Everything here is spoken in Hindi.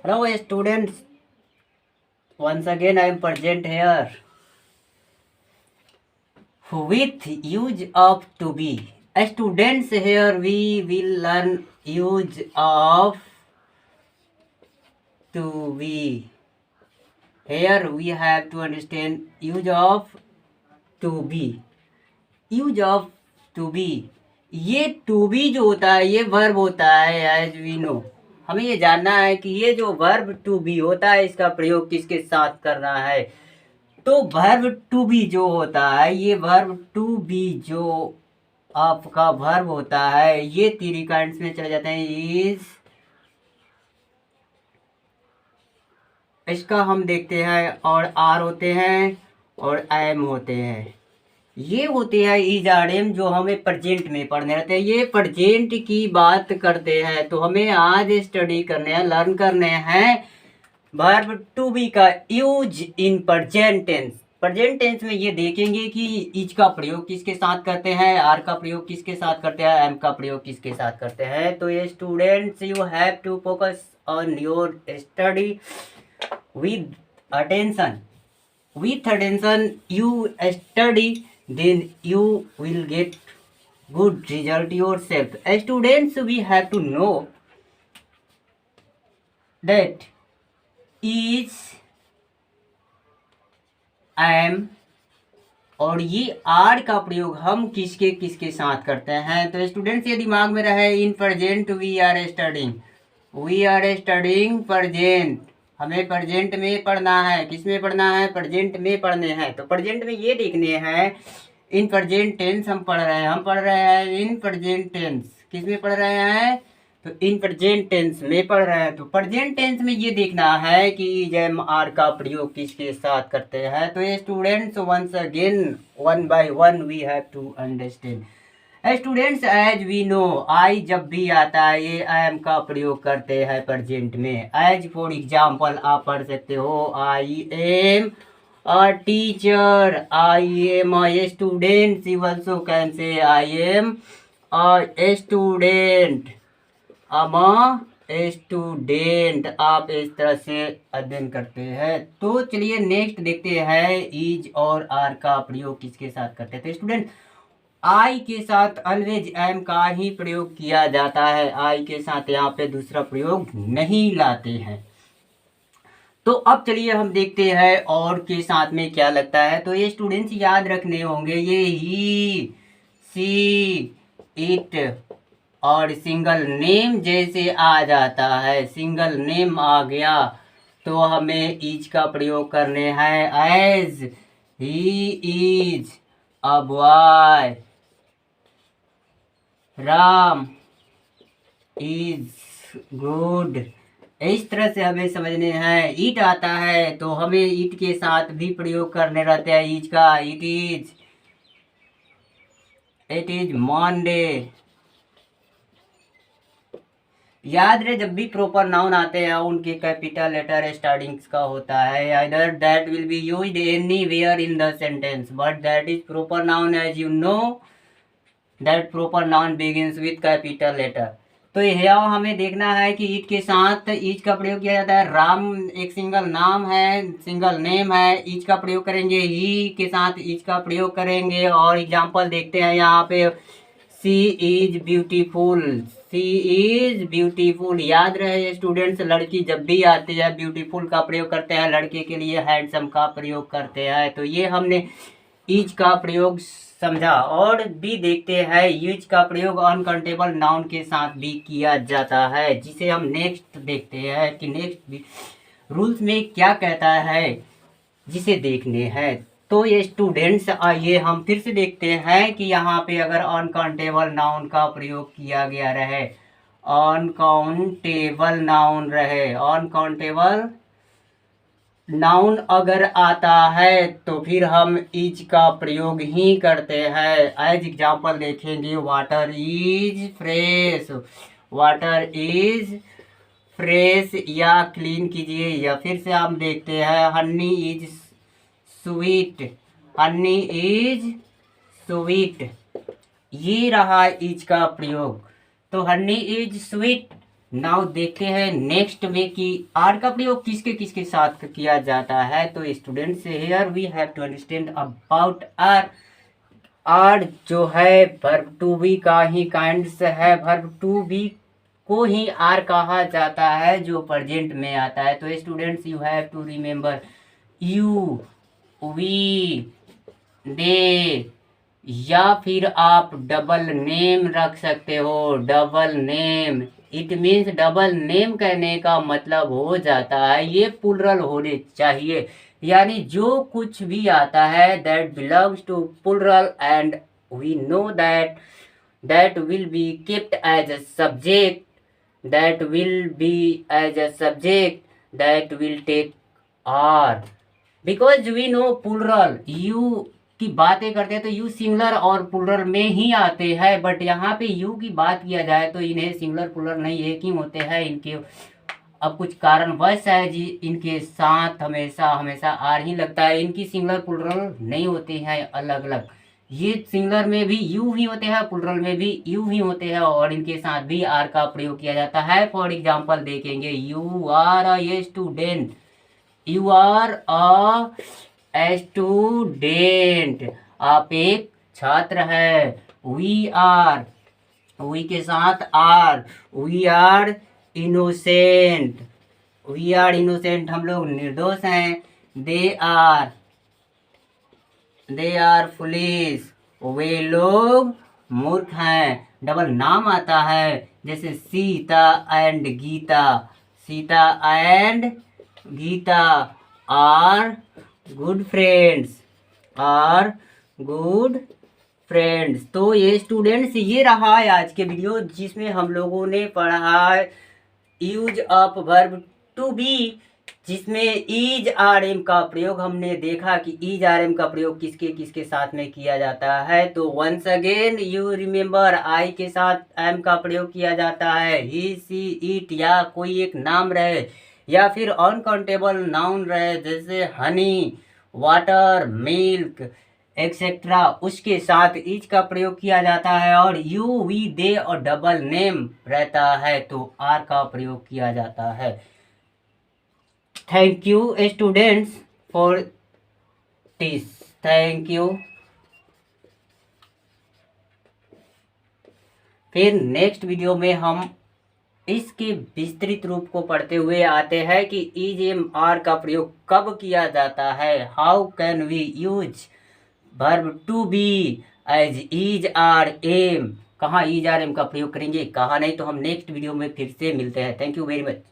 Hello students, once again I am present here with use of to be. Students, here we will learn use of to be. Here we have to understand use of to be. Use of to be, ये टू बी जो होता है ये वर्ब होता है एज वी नो। हमें ये जानना है कि ये जो वर्ब टू बी होता है इसका प्रयोग किसके साथ करना है। तो वर्ब टू बी जो होता है, ये वर्ब टू बी जो आपका वर्ब होता है ये तीन काइंड्स में चले जाते हैं। इज, इसका हम देखते हैं, और आर होते हैं और एम होते हैं। ये होते हैं इज आर एम जो हमें प्रेजेंट में पढ़ने रहते हैं। ये प्रेजेंट की बात करते हैं, तो हमें आज स्टडी करने हैं, लर्न करने हैं वर्ब टू बी का use in present tense. Present tense में ये देखेंगे कि इज का प्रयोग किसके साथ करते हैं, आर का प्रयोग किसके साथ करते हैं, एम का प्रयोग किसके साथ करते हैं। तो ये students you have to focus on your study with attention. With attention you study, then you will get good result yourself. As students, we have to know that is, am और ये आर का प्रयोग हम किसके किसके साथ करते हैं। तो स्टूडेंट्स ये दिमाग में रहे, in present we are studying present. हमें प्रेजेंट में पढ़ना है, किस में पढ़ना है, प्रेजेंट में पढ़ने हैं। तो प्रेजेंट में ये देखने हैं, इन प्रेजेंट टेंस हम पढ़ रहे हैं इन प्रेजेंट टेंस। किस में पढ़ रहे हैं, तो इन प्रेजेंट टेंस में पढ़ रहे हैं। तो प्रेजेंट टेंस में ये देखना है कि जैम आर का प्रयोग किसके साथ करते हैं। तो ये students once again one by one we have to understand. Students as we know, I जब भी आता है ये एम का प्रयोग करते हैं प्रेजेंट में। एज फॉर एग्जाम्पल आप पढ़ सकते हो, I am a teacher, I am a student. You also can say I am a student, student. आप इस तरह से अध्ययन करते हैं। तो चलिए नेक्स्ट देखते हैं, इज और आर का प्रयोग किसके साथ करते थे। स्टूडेंट आई के साथ ऑलवेज एम का ही प्रयोग किया जाता है, आई के साथ यहाँ पे दूसरा प्रयोग नहीं लाते हैं। तो अब चलिए हम देखते हैं और के साथ में क्या लगता है। तो ये स्टूडेंट्स याद रखने होंगे, ये ही, सी, इट और सिंगल नेम जैसे आ जाता है, सिंगल नेम आ गया तो हमें इज का प्रयोग करने हैं। As he is a boy, Ram is good. इस तरह से हमें समझने हैं। ईट आता है तो हमें ईट के साथ भी प्रयोग करने रहते हैं ईज का। It is Monday. याद रहे जब भी प्रॉपर नाउन आते हैं उनके कैपिटल लेटर स्टार्टिंग का होता है। Either that will be used anywhere in the sentence, but that is proper noun as you know, that proper noun begins with capital letter. तो यहाँ हमें देखना है कि ईट के साथ ईज का प्रयोग किया जाता है। राम एक सिंगल नाम है, सिंगल नेम है, ईज का प्रयोग करेंगे, ही के साथ ईज का प्रयोग करेंगे। और एग्जांपल देखते हैं यहाँ पे, she is beautiful, she is beautiful. याद रहे स्टूडेंट्स, लड़की जब भी आती है ब्यूटीफुल का प्रयोग करते हैं, लड़के के लिए हैंडसम का प्रयोग करते हैं। तो ये हमने ईज का प्रयोग समझा। और भी देखते हैं, यूज का प्रयोग अनकाउंटेबल नाउन के साथ भी किया जाता है, जिसे हम नेक्स्ट देखते हैं कि नेक्स्ट रूल्स में क्या कहता है, जिसे देखने हैं। तो ये स्टूडेंट्स आइए हम फिर से देखते हैं कि यहाँ पे अगर अनकाउंटेबल नाउन का प्रयोग किया गया रहे, अनकाउंटेबल नाउन रहे, अनकाउंटेबल नाउन अगर आता है तो फिर हम इज का प्रयोग ही करते हैं। एज एग्जाम्पल देखेंगे, water is fresh, water is fresh या क्लीन कीजिए। या फिर से हम देखते हैं, honey is sweet, honey is sweet. ये रहा इज का प्रयोग। तो हनी इज स्वीट नाउ देखते हैं नेक्स्ट में कि आर का प्रयोग किसके किसके साथ किया जाता है। तो students here we have to understand about are. Are जो है वर्ब टू बी का ही काइंड्स है, वर्ब टू बी को ही आर कहा जाता है जो प्रेजेंट में आता है। तो students you have to remember you, we, they, या फिर आप डबल नेम रख सकते हो। Double name it means double name कहने का मतलब हो जाता है ये प्लुरल होने चाहिए, यानी जो कुछ भी आता है that belongs to plural and we know that that will be kept as a subject, that will be as a subject, that will take r, because we know plural you की बातें करते हैं तो यू सिंगुलर और प्लुरल में ही आते हैं, बट यहाँ पे यू की बात किया जाए तो इन्हें सिंगुलर प्लुरल नहीं एक ही होते हैं इनके। अब कुछ कारणवश है जी इनके साथ हमेशा हमेशा आर ही लगता है, इनकी सिंगुलर प्लुरल नहीं होती हैं अलग अलग। ये सिंगुलर में भी यू ही होते हैं, प्लुरल में भी यू ही होते हैं और इनके साथ भी आर का प्रयोग किया जाता है। फॉर एग्जांपल देखेंगे you are a student, you are a student, आप एक छात्र है। वी आर, वी के साथ are, we are innocent, we are innocent, हम लोग निर्दोष हैं। दे आर फुलिश, वे लोग मूर्ख हैं। डबल नाम आता है जैसे Sita and Gita, Sita and Gita are good friends, are good friends. तो ये स्टूडेंट्स ये रहा है आज के वीडियो जिसमें हम लोगों ने पढ़ा use of verb to be, जिसमें ईज आर एम का प्रयोग हमने देखा कि ईज आर एम का प्रयोग किसके किसके साथ में किया जाता है। तो once again you remember I के साथ एम का प्रयोग किया जाता है। ही, सी, इट या कोई एक नाम रहे या फिर अनकाउंटेबल नाउन रहे जैसे हनी, वाटर, मिल्क एक्सेट्रा, उसके साथ इज का प्रयोग किया जाता है। और यू, वी, दे और डबल नेम रहता है तो आर का प्रयोग किया जाता है। Thank you students for this, thank you. फिर नेक्स्ट वीडियो में हम इसके विस्तृत रूप को पढ़ते हुए आते हैं कि इज एम आर का प्रयोग कब किया जाता है। How can we use verb to be as is are am, कहाँ इज आर एम का प्रयोग करेंगे कहाँ नहीं, तो हम नेक्स्ट वीडियो में फिर से मिलते हैं। Thank you very much.